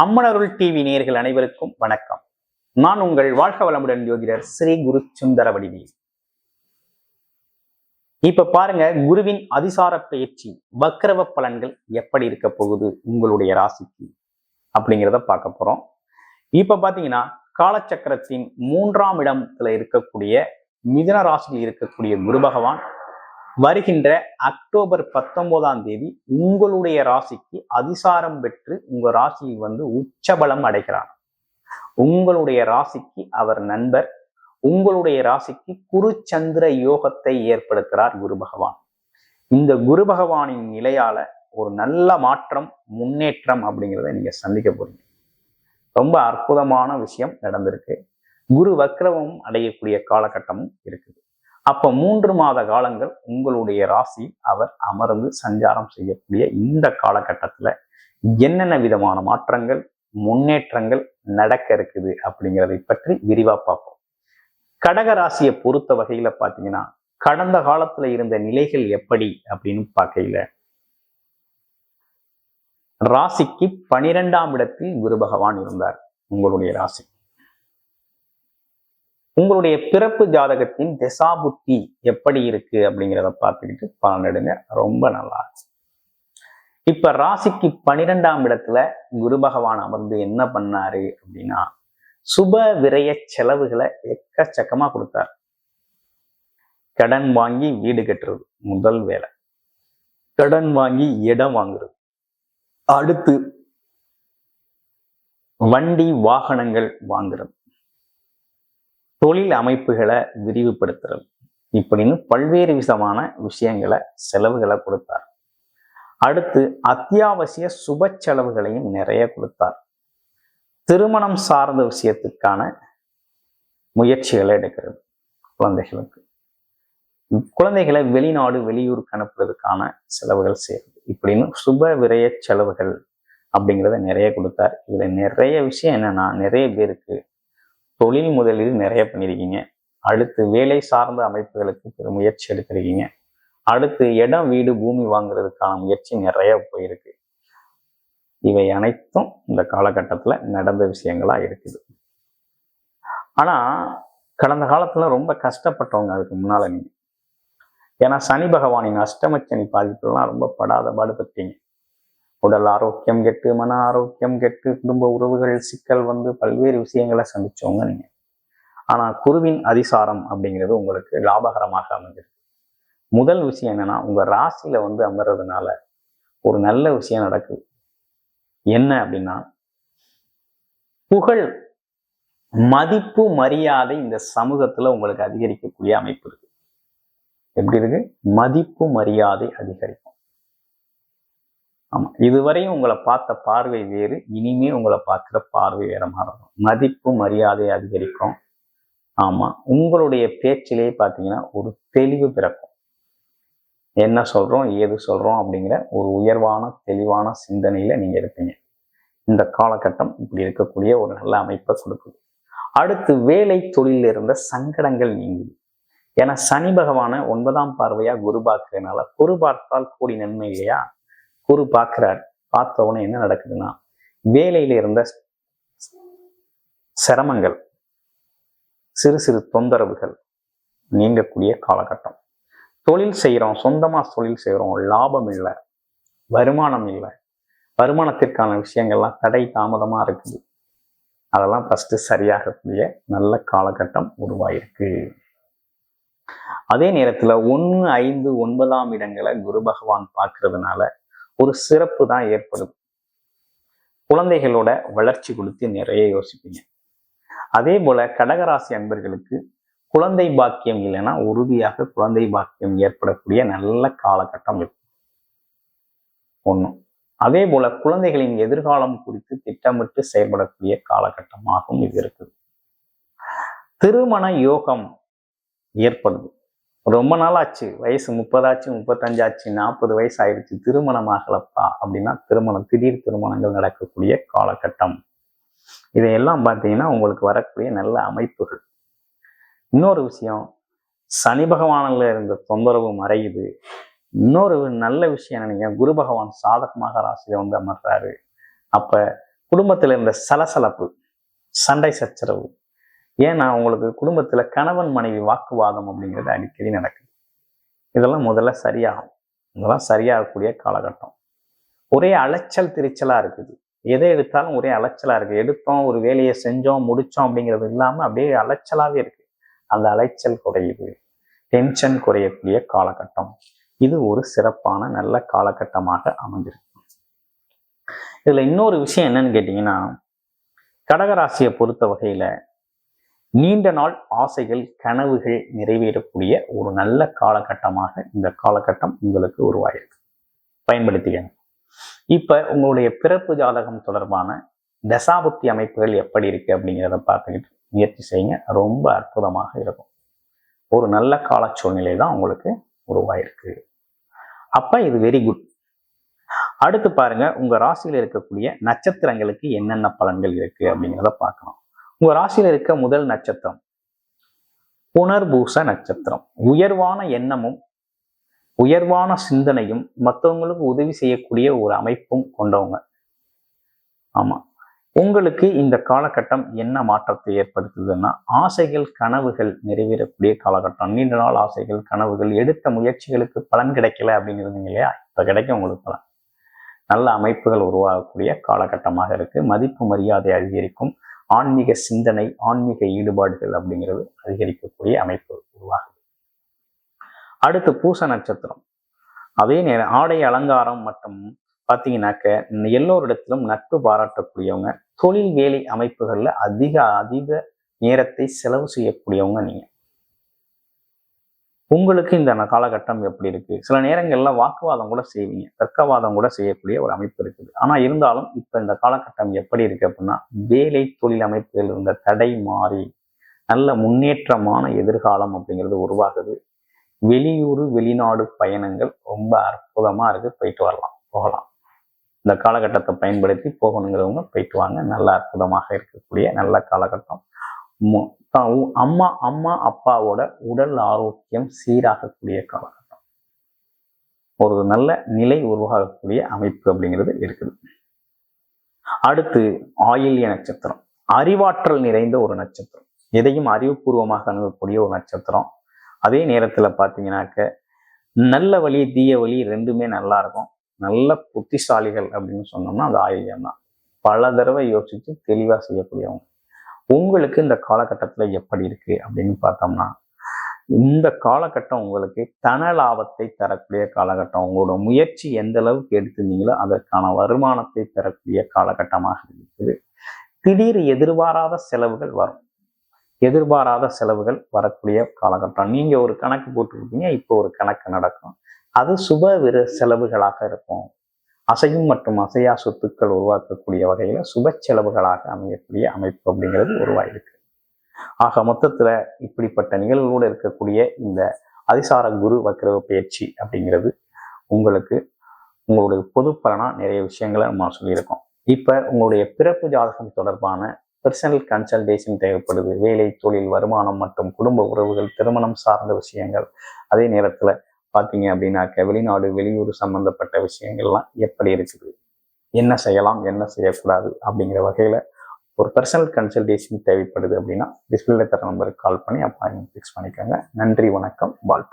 அம்மனருள் TV நேயர்கள் அனைவருக்கும் வணக்கம். நான் உங்கள் வாழ்க வளமுடன் ஜோதிடர் ஸ்ரீ குரு சுந்தரவடிவேல். இப்ப பாருங்க, குருவின் அதிசார பயிற்சி வக்ரவ பலன்கள் எப்படி இருக்க போகுது உங்களுடைய ராசிக்கு அப்படிங்கிறத பார்க்க போறோம். இப்ப பாத்தீங்கன்னா, காலச்சக்கரத்தின் 3ஆம் இடத்துல இருக்கக்கூடிய மிதுன ராசியில் இருக்கக்கூடிய குரு பகவான் வருகின்ற அக்டோபர் 19ஆம் தேதி உங்களுடைய ராசிக்கு அதிசாரம் பெற்று உங்க ராசியில் உச்சபலம் அடைகிறார். உங்களுடைய ராசிக்கு அவர் நண்பர். உங்களுடைய ராசிக்கு குரு சந்திர யோகத்தை ஏற்படுத்துகிறார் குரு பகவான். இந்த குரு பகவானின் நிலையால ஒரு நல்ல மாற்றம், முன்னேற்றம் அப்படிங்கிறத நீங்க சந்திக்க போறீங்க. ரொம்ப அற்புதமான விஷயம் நடந்திருக்கு. குரு வக்ரமும் அடையக்கூடிய காலகட்டமும் இருக்குது. அப்ப 3 மாத காலங்கள் உங்களுடைய ராசி அவர் அமர்ந்து சஞ்சாரம் செய்யக்கூடிய இந்த காலகட்டத்துல என்னென்ன விதமான மாற்றங்கள், முன்னேற்றங்கள் நடக்க இருக்குது அப்படிங்கிறதை பற்றி விரிவா பார்ப்போம். கடக ராசியை பொறுத்த வகையில பாத்தீங்கன்னா, கடந்த காலத்துல இருந்த நிலைகள் எப்படி அப்படின்னு பார்க்கையில, ராசிக்கு 12ஆம் இடத்தில் குரு பகவான் இருந்தார். உங்களுடைய ராசி உங்களுடைய பிறப்பு ஜாதகத்தின் திசாபுத்தி எப்படி இருக்கு அப்படிங்கிறத பார்த்துக்கிட்டு பலனிடுங்க. ரொம்ப நல்லா இருக்கு. இப்ப ராசிக்கு 12ஆம் இடத்துல குரு பகவான் அமர்ந்து என்ன பண்ணாரு அப்படின்னா, சுப விரய செலவுகளை எக்கச்சக்கமா கொடுத்தார். கடன் வாங்கி வீடு கட்டுறது முதல் வேலை, கடன் வாங்கி இடம் வாங்குறது, அடுத்து வண்டி வாகனங்கள் வாங்குறது, தொழில் அமைப்புகளை விரிவுபடுத்துறது, இப்படின்னு பல்வேறு விதமான விஷயங்களை, செலவுகளை கொடுத்தார். அடுத்து அத்தியாவசிய சுப செலவுகளையும் நிறைய கொடுத்தார். திருமணம் சார்ந்த விஷயத்துக்கான முயற்சிகளை எடுக்கிறது. குழந்தைகளை வெளிநாடு, வெளியூருக்கு அனுப்புறதுக்கான செலவுகள் செய்யறது, இப்படின்னு சுப விரய செலவுகள் அப்படிங்கிறத நிறைய கொடுத்தார். இதுல நிறைய விஷயம் என்னன்னா, நிறைய பேருக்கு தொழில் முதலீடு நிறைய பண்ணியிருக்கீங்க. அடுத்து வேலை சார்ந்த அமைப்புகளுக்கு முயற்சி எடுத்திருக்கீங்க. அடுத்து இடம், வீடு, பூமி வாங்குறதுக்கான முயற்சி நிறைய போயிருக்கு. இவை அனைத்தும் இந்த காலகட்டத்துல நடந்த விஷயங்களா இருக்குது. ஆனா கடந்த காலத்துல ரொம்ப கஷ்டப்பட்டவங்க அதுக்கு முன்னால நீங்க. ஏன்னா சனி பகவானின் அஷ்டமச்சனி பாதிப்புலாம் ரொம்ப படாத பாடுபட்டீங்க. உடல் ஆரோக்கியம் கெட்டு, மன ஆரோக்கியம் கெட்டு, குடும்ப உறவுகள் சிக்கல் பல்வேறு விஷயங்களை சந்திச்சவங்க நீங்க. ஆனா குருவின் அதிசாரம் அப்படிங்கிறது உங்களுக்கு லாபகரமாக அமைஞ்சிருக்கு. முதல் விஷயம் என்னன்னா, உங்க ராசியில அமர்றதுனால ஒரு நல்ல விஷயம் நடக்குது. என்ன அப்படின்னா, புகழ், மதிப்பு, மரியாதை இந்த சமூகத்துல உங்களுக்கு அதிகரிக்கக்கூடிய அமைப்பு இருக்கு. எப்படி இருக்கு? மதிப்பு மரியாதை அதிகரிக்கும். ஆமா, இதுவரையும் உங்களை பார்த்த பார்வை வேறு, இனிமே உங்களை பார்க்கிற பார்வை வேற மாதிரி இருக்கும். மதிப்பு மரியாதை அதிகரிக்கும். ஆமா, உங்களுடைய பேச்சிலே பார்த்தீங்கன்னா ஒரு தெளிவு பிறக்கும். என்ன சொல்றோம், ஏது சொல்றோம் அப்படிங்கிற ஒரு உயர்வான தெளிவான சிந்தனையில நீங்க இருப்பீங்க. இந்த காலகட்டம் இப்படி இருக்கக்கூடிய ஒரு நல்ல அமைப்பை கொடுக்குது. அடுத்து வேலை தொழிலில் இருந்த சங்கடங்கள் நீங்குது. ஏன்னா சனி பகவான 9ஆம் பார்வையா குரு பார்க்கிறதுனால, குரு பார்த்தால் கூடி நன்மை இல்லையா? குரு பார்க்கிறார். பார்த்த உடனே என்ன நடக்குதுன்னா, வேலையில இருந்த சிரமங்கள், சிறு சிறு தொந்தரவுகள் நீங்கக்கூடிய காலகட்டம். தொழில் செய்யறோம், சொந்தமா தொழில் செய்யறோம், லாபம் இல்லை, வருமானம் இல்லை, வருமானத்திற்கான விஷயங்கள்லாம் தடை தாமதமா இருக்குது. அதெல்லாம் ஃபர்ஸ்ட் சரியாகக்கூடிய நல்ல காலகட்டம் உருவாயிருக்கு. அதே நேரத்துல 1, 5, 9ஆம் இடங்களை குரு பகவான் பார்க்கறதுனால ஒரு சிறப்பு தான் ஏற்படுது. குழந்தைகளோட வளர்ச்சி கொடுத்து நிறைய யோசிப்பீங்க. அதே போல கடகராசி அன்பர்களுக்கு குழந்தை பாக்கியம் இல்லைன்னா உறுதியாக குழந்தை பாக்கியம் ஏற்படக்கூடிய நல்ல காலகட்டம் இருக்கும். ஒண்ணும். அதே போல குழந்தைகளின் எதிர்காலம் குறித்து திட்டமிட்டு செயல்படக்கூடிய காலகட்டமாகவும் இது இருக்குது. திருமண யோகம் ஏற்படுது. ரொம்ப நாள் ஆச்சு, வயசு 30 ஆச்சு, 35 ஆச்சு, 40 வயசு ஆயிடுச்சு, திருமணம் ஆகலப்பா அப்படின்னா திடீர் திருமணங்கள் நடக்கக்கூடிய காலகட்டம். இதையெல்லாம் பார்த்தீங்கன்னா உங்களுக்கு வரக்கூடிய நல்ல அமைப்புகள். இன்னொரு விஷயம், சனி பகவானில் இருந்த தொந்தரவு மறையுது. இன்னொரு நல்ல விஷயம் என்னன்னா, குரு பகவான் சாதகமாக ராசியில அமர்றாரு. அப்ப குடும்பத்தில் இருந்த சலசலப்பு, சண்டை சச்சரவு, ஏன்னா உங்களுக்கு குடும்பத்துல கணவன் மனைவி வாக்குவாதம் அப்படிங்கிறது அடிக்கடி நடக்குது. இதெல்லாம் முதல்ல சரியாகும். இதெல்லாம் சரியாகக்கூடிய காலகட்டம். ஒரே அலைச்சல் திருச்சலா இருக்குது. எதை எடுத்தாலும் ஒரே அலைச்சலா இருக்கு. எடுத்தோம், ஒரு வேலையை செஞ்சோம், முடிச்சோம் அப்படிங்கிறது இல்லாம அப்படியே அலைச்சலாவே இருக்கு. அந்த அலைச்சல் குறையுது, டென்ஷன் குறையக்கூடிய காலகட்டம். இது ஒரு சிறப்பான நல்ல காலகட்டமாக அமைஞ்சிருக்கு. இதுல இன்னொரு விஷயம் என்னன்னு கேட்டீங்கன்னா, கடகராசியை பொறுத்த வகையில நீண்ட நாள் ஆசைகள், கனவுகள் நிறைவேறக்கூடிய ஒரு நல்ல காலகட்டமாக இந்த காலகட்டம் உங்களுக்கு உருவாயிருக்கு. பயன்படுத்திக்கங்க. இப்ப உங்களுடைய பிறப்பு ஜாதகம் தொடர்பான தசாபுத்தி அமைப்புகள் எப்படி இருக்கு அப்படிங்கிறத பார்த்துக்கிட்டு முயற்சி செய்யுங்க. ரொம்ப அற்புதமாக இருக்கும். ஒரு நல்ல கால சூழ்நிலை தான் உங்களுக்கு உருவாயிருக்கு. அப்ப இது வெரி குட். அடுத்து பாருங்க, உங்க ராசியில இருக்கக்கூடிய நட்சத்திரங்களுக்கு என்னென்ன பலன்கள் இருக்கு அப்படிங்கிறத பார்க்கலாம். உங்க ராசியில இருக்க முதல் நட்சத்திரம் புனர்பூச நட்சத்திரம். உயர்வான எண்ணமும் உயர்வான சிந்தனையும் மற்றவங்களுக்கு உதவி செய்யக்கூடிய ஒரு அமைப்பும் கொண்டவங்க. ஆமா, உங்களுக்கு இந்த காலகட்டம் என்ன மாற்றத்தை ஏற்படுத்துதுன்னா, ஆசைகள் கனவுகள் நிறைவேறக்கூடிய காலகட்டம். நீண்ட நாள் ஆசைகள் கனவுகள், எடுத்த முயற்சிகளுக்கு பலன் கிடைக்கல அப்படிங்கிறது இல்லையா, இப்ப கிடைக்கும் உங்களுக்கு பலன். நல்ல அமைப்புகள் உருவாகக்கூடிய காலகட்டமாக இருக்கு. மதிப்பு மரியாதை அதிகரிக்கும். ஆன்மீக சிந்தனை, ஆன்மீக ஈடுபாடுகள் அப்படிங்கிறது அதிகரிக்கக்கூடிய அமைப்பு உருவாகுது. அடுத்து பூச நட்சத்திரம். அதே நேரம் ஆடை அலங்காரம் மற்றும் பார்த்தீங்கன்னாக்க எல்லோரிடத்திலும் நட்பு பாராட்டக்கூடியவங்க, தொழில் வேலை அமைப்புகள்ல அதிக நேரத்தை செலவு செய்யக்கூடியவங்க நீங்க. உங்களுக்கு இந்த காலகட்டம் எப்படி இருக்கு? சில நேரங்கள்ல வாக்குவாதம் கூட செய்வீங்க, தர்க்கவாதம் கூட செய்யக்கூடிய ஒரு அமைப்பு இருக்குது. ஆனா இருந்தாலும் இப்ப இந்த காலகட்டம் எப்படி இருக்கு அப்படின்னா, வேலை தொழில் அமைப்புகள் இருந்த தடை மாறி நல்ல முன்னேற்றமான எதிர்காலம் அப்படிங்கிறது உருவாகுது. வெளியூர் வெளிநாடு பயணங்கள் ரொம்ப அற்புதமா இருக்கு. போயிட்டு வரலாம், போகலாம். இந்த காலகட்டத்தை பயன்படுத்தி போகணுங்கிறவங்க போயிட்டு வாங்க. நல்ல அற்புதமாக இருக்கக்கூடிய நல்ல காலகட்டம். அம்மா அப்பாவோட உடல் ஆரோக்கியம் சீராகக்கூடிய காலகட்டம். ஒரு நல்ல நிலை உருவாகக்கூடிய அமைப்பு அப்படிங்கிறது இருக்குது. அடுத்து ஆயில்ய நட்சத்திரம். அறிவாற்றல் நிறைந்த ஒரு நட்சத்திரம். எதையும் அறிவுபூர்வமாக அணுகக்கூடிய ஒரு நட்சத்திரம். அதே நேரத்துல பாத்தீங்கன்னாக்க நல்ல வழி தீய வழி ரெண்டுமே நல்லா இருக்கும். நல்ல புத்திசாலிகள் அப்படின்னு சொன்னோம்னா அது ஆயில்யம் தான். பல தடவை யோசிச்சு தெளிவா செய்யக்கூடியவங்க. உங்களுக்கு இந்த காலகட்டத்துல எப்படி இருக்கு அப்படின்னு பார்த்தோம்னா, இந்த காலகட்டம் உங்களுக்கு தன லாபத்தை தரக்கூடிய காலகட்டம். உங்களோட முயற்சி எந்த அளவுக்கு எடுத்திருந்தீங்களோ அதற்கான வருமானத்தை தரக்கூடிய காலகட்டமாக இருக்குது. திடீர் எதிர்பாராத செலவுகள் வரும். எதிர்பாராத செலவுகள் வரக்கூடிய காலகட்டம். நீங்க ஒரு கணக்கு போட்டுருப்பீங்க, இப்போ ஒரு கணக்கு நடக்கும். அது சுப செலவுகளாக இருக்கும். அசையும் மற்றும் அசையா சொத்துக்கள் உருவாக்கக்கூடிய வகையில சுப செலவுகளாக அமையக்கூடிய அமைப்பு அப்படிங்கிறது உருவாயிருக்கு. ஆக மொத்தத்துல இப்படிப்பட்ட நிகழ்வுகளோடு இருக்கக்கூடிய இந்த அதிசார குரு வக்ர பயிற்சி அப்படிங்கிறது உங்களுக்கு உங்களுடைய பொது பலனா நிறைய விஷயங்களை நம்ம சொல்லியிருக்கோம். இப்ப உங்களுடைய பிறப்பு ஜாதகம் தொடர்பான பர்சனல் கன்சல்டேஷன் தேவைப்படுது. வேலை தொழில் வருமானம் மற்றும் குடும்ப உறவுகள், திருமணம் சார்ந்த விஷயங்கள், அதே நேரத்துல பார்த்தீங்க அப்படின்னாக்க வெளிநாடு வெளியூர் சம்பந்தப்பட்ட விஷயங்கள்லாம் எப்படி இருக்குது, என்ன செய்யலாம் என்ன செய்யக்கூடாது அப்படிங்கிற வகையில ஒரு பர்சனல் கன்சல்டேஷன் தேவைப்படுது அப்படின்னா டிஸ்பிளேல தர நம்பருக்கு கால் பண்ணி அப்பாயின்மெண்ட் ஃபிக்ஸ் பண்ணிக்கோங்க. நன்றி, வணக்கம், வாழ்த்து.